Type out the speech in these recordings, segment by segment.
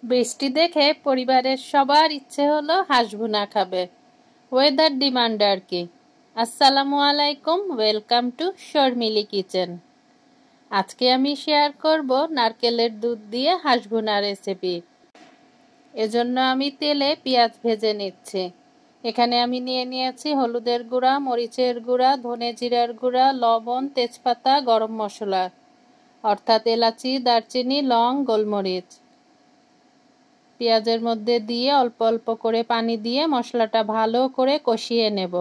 বৃষ্টি দেখে পরিবারের সবার ইচ্ছে হলো হাঁস ভুনা খাবে। ওয়েদার ডিমান্ড আর কি। আসসালামু আলাইকুম, ওয়েলকাম টু শর্মিলি কিচেন। আজকে আমি শেয়ার করব নারকেলের দুধ দিয়ে হাঁস ভুনা রেসিপি। এজন্য আমি তেলে পেঁয়াজ ভেজে নিচ্ছি। এখানে আমি নিয়ে নিয়েছি হলুদের গুঁড়া, মরিচের গুঁড়া, ধনে জিরার গুঁড়া, লবণ, তেজপাতা, গরম মশলা অর্থাৎ এলাচি, দারচিনি, লং, গোলমরিচ। পেঁয়াজের মধ্যে দিয়ে অল্প অল্প করে পানি দিয়ে মশলাটা ভালো করে কষিয়ে নেব।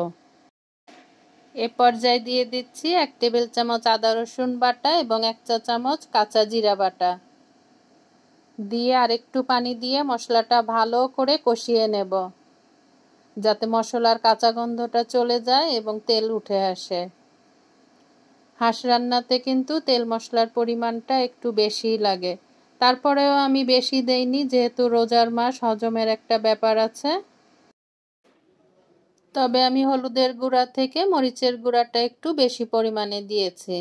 এ পর্যায়ে দিয়ে দিচ্ছি 1 টেবিল চামচ আদা রসুন বাটা এবং 1 চা চামচ কাঁচা জিরা বাটা। দিয়ে আরেকটু পানি দিয়ে মশলাটা ভালো করে কষিয়ে নেব, যাতে মশলার কাঁচা গন্ধটা চলে যায় এবং তেল উঠে আসে। হাঁস রান্নাতে কিন্তু তেল মশলার পরিমাণটা একটু বেশিই লাগে। তারপরেও আমি বেশি দেইনি, যেহেতু রোজার মাস, হজমের একটা ব্যাপার আছে। তবে আমি হলুদের গুঁড়া থেকে মরিচের গুঁড়াটা একটু বেশি পরিমাণে দিয়েছি।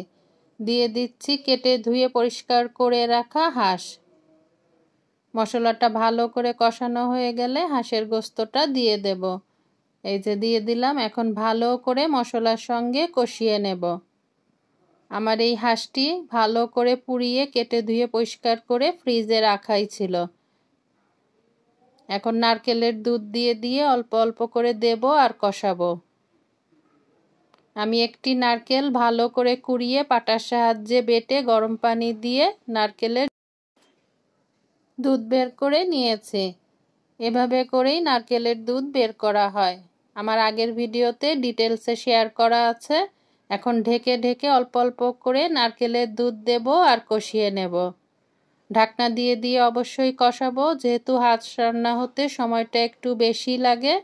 দিয়ে দিচ্ছি কেটে ধুয়ে পরিষ্কার করে রাখা হাঁস। মশলাটা ভালো করে কষানো হয়ে গেলে হাঁসের গোস্তটা দিয়ে দেব। এই যে দিয়ে দিলাম। এখন ভালো করে মশলার সঙ্গে কষিয়ে নেব। আমার এই হাঁসটি ভালো করে পুড়িয়ে কেটে ধুয়ে পরিষ্কার করে ফ্রিজে রাখাই ছিল। এখন নারকেলের দুধ দিয়ে দিয়ে অল্প অল্প করে দেব আর কষাবো। আমি একটি নারকেল ভালো করে কুড়িয়ে পাটার সাহায্যে বেটে গরম পানি দিয়ে নারকেলের দুধ বের করে নিয়েছি। এভাবে করেই নারকেলের দুধ বের করা হয়। আমার আগের ভিডিওতে ডিটেলসে শেয়ার করা আছে। এখন ঢেকে ঢেকে অল্প অল্প করে নারকেলের দুধ দেব আর কষিয়ে নেব। ঢাকনা দিয়ে দিয়ে অবশ্যই কষাবো, যেহেতু হাঁস রান্না হতে সময়টা একটু বেশি লাগে।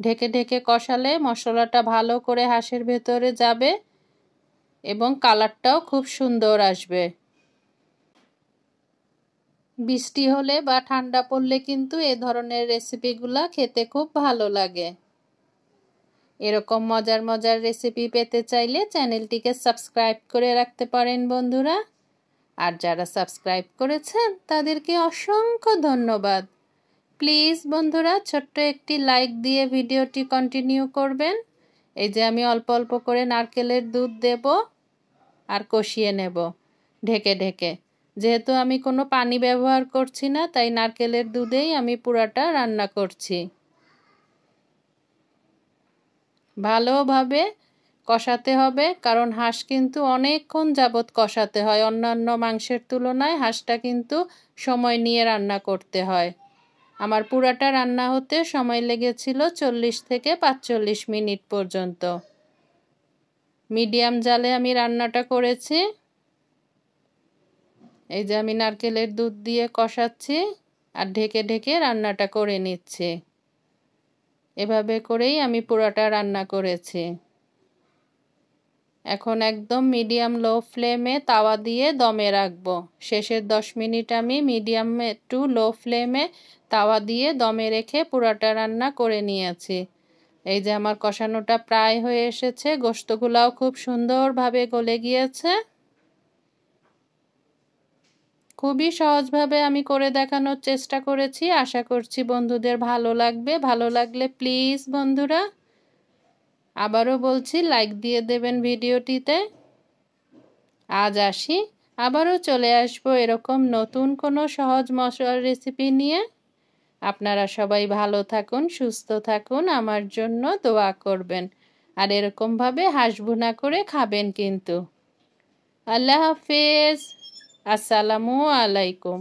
ঢেকে ঢেকে কষালে মশলাটা ভালো করে হাঁসের ভেতরে যাবে এবং কালারটাও খুব সুন্দর আসবে। বৃষ্টি হলে বা ঠান্ডা পড়লে কিন্তু এ ধরনের রেসিপিগুলা খেতে খুব ভালো লাগে। এরকম মজার মজার রেসিপি পেতে চাইলে চ্যানেলটিকে সাবস্ক্রাইব করে রাখতে পারেন বন্ধুরা। আর যারা সাবস্ক্রাইব করেছেন তাদেরকে অসংখ্য ধন্যবাদ। প্লিজ বন্ধুরা ছোট্ট একটি লাইক দিয়ে ভিডিওটি কন্টিনিউ করবেন। এই যে আমি অল্প অল্প করে নারকেলের দুধ দেব আর কষিয়ে নেব ঢেকে ঢেকে। যেহেতু আমি কোনো পানি ব্যবহার করছি না, তাই নারকেলের দুধেই আমি পুরাটা রান্না করছি। ভালোভাবে কষাতে হবে, কারণ হাঁস কিন্তু অনেকক্ষণ যাবৎ কষাতে হয়। অন্যান্য মাংসের তুলনায় হাঁসটা কিন্তু সময় নিয়ে রান্না করতে হয়। আমার পুরাটা রান্না হতে সময় লেগেছিল 40 থেকে 45 মিনিট পর্যন্ত। মিডিয়াম জালে আমি রান্নাটা করেছি। এই যে আমি নারকেলের দুধ দিয়ে কষাচ্ছি আর ঢেকে ঢেকে রান্নাটা করে নিচ্ছি। এভাবে করেই আমি পুরোটা রান্না করেছি। এখন একদম মিডিয়াম লো ফ্লেমে তাওয়া দিয়ে দমে রাখবো। শেষের 10 মিনিট আমি মিডিয়াম টু লো ফ্লেমে তাওয়া দিয়ে দমে রেখে পুরোটা রান্না করে নিয়েছি। এই যে আমার কষানোটা প্রায় হয়ে এসেছে, গোশতগুলাও খুব সুন্দরভাবে গলে গিয়েছে। খুবই সহজভাবে আমি করে দেখানোর চেষ্টা করেছি। আশা করছি বন্ধুদের ভালো লাগবে। ভালো লাগলে প্লিজ বন্ধুরা, আবারও বলছি, লাইক দিয়ে দেবেন ভিডিওটিতে। আজ আসি, আবারও চলে আসবো এরকম নতুন কোনো সহজ মশলার রেসিপি নিয়ে। আপনারা সবাই ভালো থাকুন, সুস্থ থাকুন, আমার জন্য দোয়া করবেন। আর এরকমভাবে হাঁস ভুনা করে খাবেন কিন্তু। আল্লাহ হাফেজ। আসসালামু আলাইকুম।